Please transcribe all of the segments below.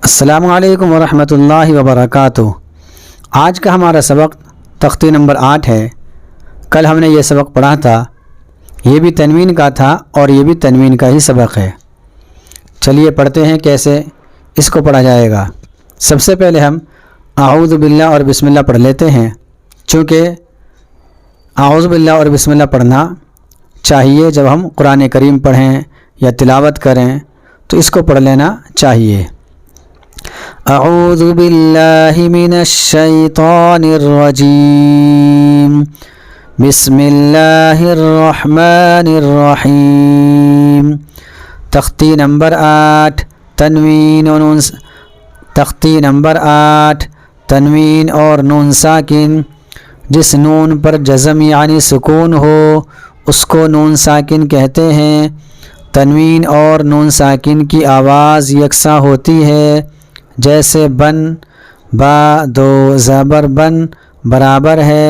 السلام علیکم ورحمۃ اللہ وبرکاتہ۔ آج کا ہمارا سبق تختی نمبر 8 ہے۔ کل ہم نے یہ سبق پڑھا تھا، یہ بھی تنوین کا تھا اور یہ بھی تنوین کا ہی سبق ہے۔ چلیے پڑھتے ہیں کیسے اس کو پڑھا جائے گا۔ سب سے پہلے ہم اعوذ باللہ اور بسم اللہ پڑھ لیتے ہیں، چونکہ اعوذ باللہ اور بسم اللہ پڑھنا چاہیے جب ہم قرآن کریم پڑھیں یا تلاوت کریں تو اس کو پڑھ لینا چاہیے۔ اعوذ باللہ من الشیطان الرجیم، بسم اللہ الرحمن الرحیم۔ تختی نمبر 8 تنوین و نون، تختی نمبر 8 تنوین اور نون ساکن۔ جس نون پر جزم یعنی سکون ہو اس کو نون ساکن کہتے ہیں۔ تنوین اور نون ساکن کی آواز یکساں ہوتی ہے، جیسے بن، با دو زبر بن برابر ہے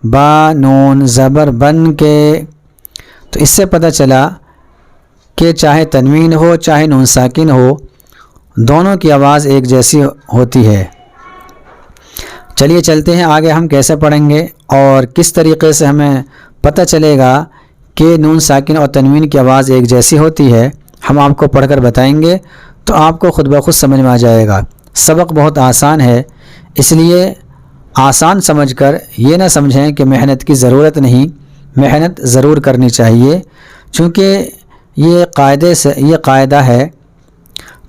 با نون زبر بن کے۔ تو اس سے پتہ چلا کہ چاہے تنوین ہو چاہے نون ساکن ہو، دونوں کی آواز ایک جیسی ہوتی ہے۔ چلیے چلتے ہیں آگے، ہم کیسے پڑھیں گے اور کس طریقے سے ہمیں پتہ چلے گا کہ نون ساکن اور تنوین کی آواز ایک جیسی ہوتی ہے، ہم آپ کو پڑھ کر بتائیں گے تو آپ کو خود بخود سمجھ میں آ جائے گا۔ سبق بہت آسان ہے، اس لیے آسان سمجھ کر یہ نہ سمجھیں کہ محنت کی ضرورت نہیں، محنت ضرور کرنی چاہیے، چونکہ یہ قاعدہ ہے،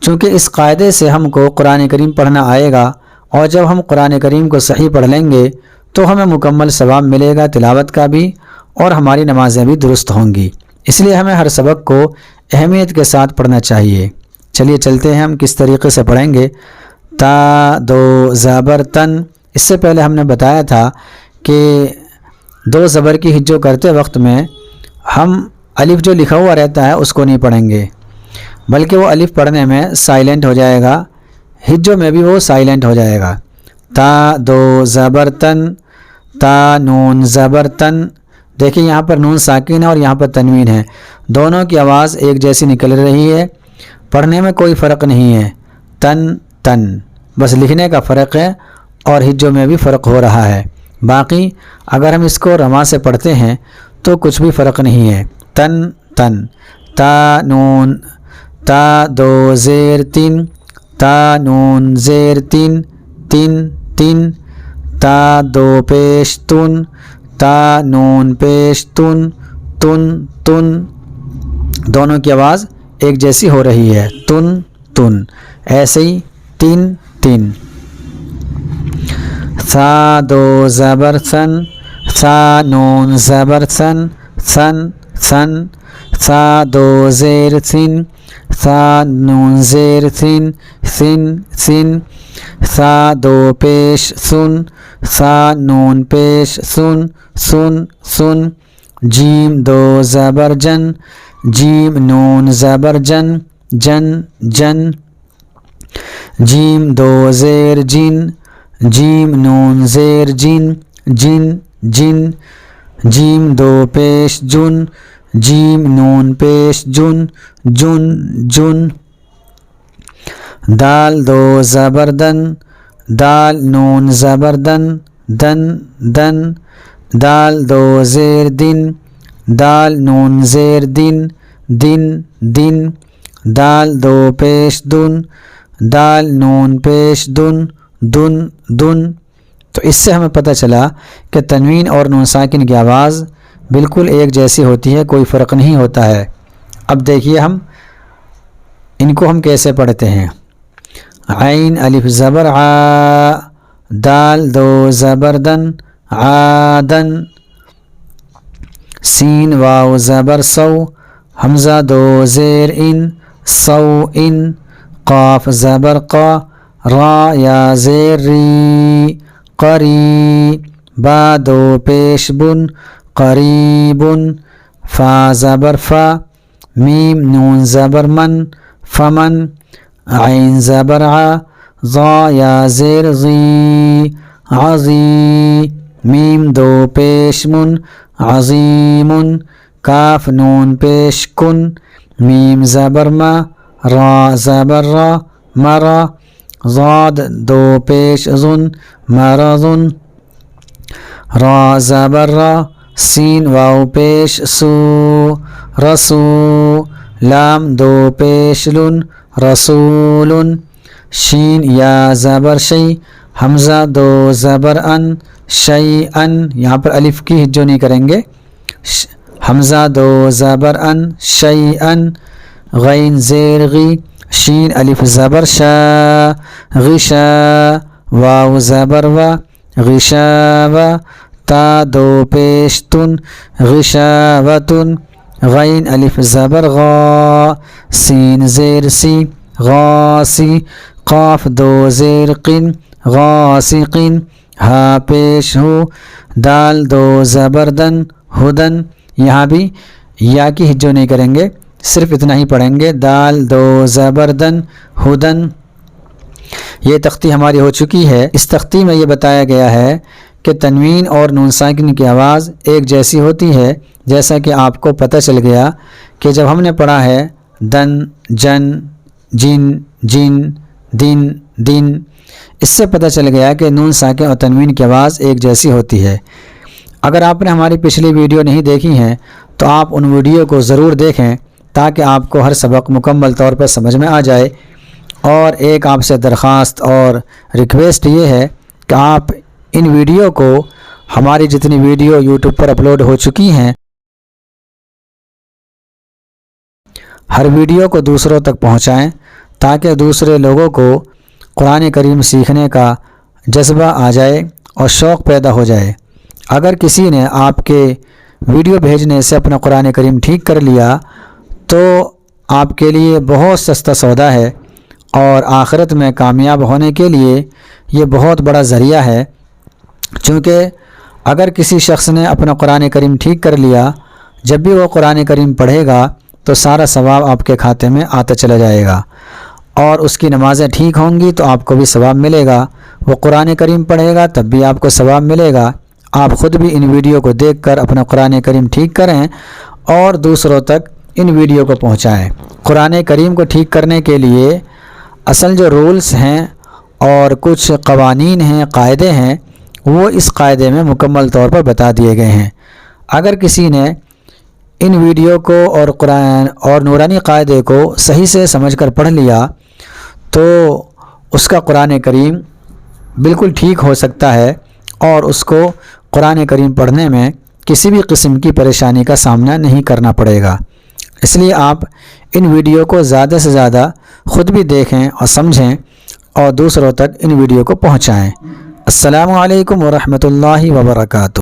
چونکہ اس قاعدے سے ہم کو قرآن کریم پڑھنا آئے گا، اور جب ہم قرآن کریم کو صحیح پڑھ لیں گے تو ہمیں مکمل ثواب ملے گا تلاوت کا بھی، اور ہماری نمازیں بھی درست ہوں گی۔ اس لیے ہمیں ہر سبق کو اہمیت کے ساتھ پڑھنا چاہیے۔ چلیے چلتے ہیں ہم کس طریقے سے پڑھیں گے۔ تا دو زبر تن، اس سے پہلے ہم نے بتایا تھا کہ دو زبر کی ہجو کرتے وقت میں ہم الف جو لکھا ہوا رہتا ہے اس کو نہیں پڑھیں گے، بلکہ وہ الف پڑھنے میں سائلنٹ ہو جائے گا، ہجو میں بھی وہ سائلنٹ ہو جائے گا۔ تا دو زبر تن، تا نون زبر تن، دیکھیں یہاں پر نون ساکن ہے اور یہاں پر تنوین ہے، دونوں کی آواز ایک جیسی نکل رہی ہے، پڑھنے میں کوئی فرق نہیں ہے۔ تن تن، بس لکھنے کا فرق ہے اور ہجوں میں بھی فرق ہو رہا ہے، باقی اگر ہم اس کو رما سے پڑھتے ہیں تو کچھ بھی فرق نہیں ہے۔ تن تن، تا نون، تا دو زیر تین، تا نون زیر تین، تین تین، تا دو پیش تن، تا نون پیش تن، تن تن، دونوں کی آواز ایک جیسی ہو رہی ہے، تن تن، ایسے ہی تین تین۔ ثا دو زبر ثن، ثا نون زبر ثن، ثن ثن، ثا دو زیر ثن، ثا نون زیر ثن، ثن ثن، ثا دو پیش ثن، ثا نون پیش ثن، ثن ثن، جیم دو زبر جن، جیم نون زبر جن، جن جن، جیم دو زیر جن، جیم نون زیر جن، جن جن، جیم دو پیش جن، جیم نون پیش جن، جن جن، دال دو زبر دن، دال نون زبر دن، دن دن، دال دو زیر دن، دال نون زیر دن، دن دن، دال دو پیش دن، دال نون پیش دن، دن دن۔ تو اس سے ہمیں پتہ چلا کہ تنوین اور نون ساکن کی آواز بالکل ایک جیسی ہوتی ہے، کوئی فرق نہیں ہوتا ہے۔ اب دیکھیے ہم ان کو ہم کیسے پڑھتے ہیں۔ عین الف زبر ع، دال دو زبر دن، عادن، سین واو زبر سو، حمزہ دو زیر ان، سو ان، قاف زبر قا، را یا زیر ری، قری، با دو پیش بن، قریبن، فا زبر فا، میم نون زبر من، فمن، عین زبر ع، ضا یا زیر ضی، عظی، میم دو پیش من، عظیمن، کاف نون پیش کن، میم زبر ما، را زبر را، مرا، ضاد دو پیش زن مرض را زبر را سین واو پیش سو رسو لام دو پیش لن رسول شین یا زبر شی حمزہ دو زبر ان شی ان یہاں پر الف کی ہجو نہیں کریں گے حمزہ دو زبر ان شی ان غین زیر غی شین الف زبر شا غشا واو زبر و غشاو تا دو پیش تن غشاوتن غین الف زبر غا سین زیر سی غاسی قاف دو زیر قن غاسقین ہا پیش ہو دال دو زبردن ہدن یہاں بھی یا کی ہجو نہیں کریں گے صرف اتنا ہی پڑھیں گے دال دو زبردن ہدن۔ یہ تختی ہماری ہو چکی ہے۔ اس تختی میں یہ بتایا گیا ہے کہ تنوین اور نون ساکن کی آواز ایک جیسی ہوتی ہے، جیسا کہ آپ کو پتہ چل گیا کہ جب ہم نے پڑھا ہے دن جن جن جن دن دن، اس سے پتہ چل گیا کہ نون ساکن اور تنوین کی آواز ایک جیسی ہوتی ہے۔ اگر آپ نے ہماری پچھلی ویڈیو نہیں دیکھی ہیں تو آپ ان ویڈیو کو ضرور دیکھیں تاکہ آپ کو ہر سبق مکمل طور پر سمجھ میں آ جائے۔ اور ایک آپ سے درخواست اور ریکویسٹ یہ ہے کہ آپ ان ویڈیو کو ہماری جتنی ویڈیو یوٹیوب پر اپلوڈ ہو چکی ہیں ہر ویڈیو کو دوسروں تک پہنچائیں تاکہ دوسرے لوگوں کو قرآن کریم سیکھنے کا جذبہ آ جائے اور شوق پیدا ہو جائے۔ اگر کسی نے آپ کے ویڈیو بھیجنے سے اپنا قرآن کریم ٹھیک کر لیا تو آپ کے لیے بہت سستا سودا ہے اور آخرت میں کامیاب ہونے کے لیے یہ بہت بڑا ذریعہ ہے، چونکہ اگر کسی شخص نے اپنا قرآن کریم ٹھیک کر لیا، جب بھی وہ قرآن کریم پڑھے گا تو سارا ثواب آپ کے کھاتے میں آتا چلا جائے گا، اور اس کی نمازیں ٹھیک ہوں گی تو آپ کو بھی ثواب ملے گا۔ وہ قرآن کریم پڑھے گا تب بھی آپ کو ثواب ملے گا۔ آپ خود بھی ان ویڈیو کو دیکھ کر اپنا قرآن کریم ٹھیک کریں اور دوسروں تک ان ویڈیو کو پہنچائیں۔ قرآن کریم کو ٹھیک کرنے کے لیے اصل جو رولز ہیں اور کچھ قوانین ہیں، قاعدے ہیں، وہ اس قاعدے میں مکمل طور پر بتا دیے گئے ہیں۔ اگر کسی نے ان ویڈیو کو اور قرآن اور نورانی قاعدے کو صحیح سے سمجھ کر پڑھ لیا تو اس کا قرآن کریم بالکل ٹھیک ہو سکتا ہے اور اس کو قرآن کریم پڑھنے میں کسی بھی قسم کی پریشانی کا سامنا نہیں کرنا پڑے گا۔ اس لیے آپ ان ویڈیو کو زیادہ سے زیادہ خود بھی دیکھیں اور سمجھیں اور دوسروں تک ان ویڈیو کو پہنچائیں۔ السلام علیکم ورحمۃ اللہ وبرکاتہ۔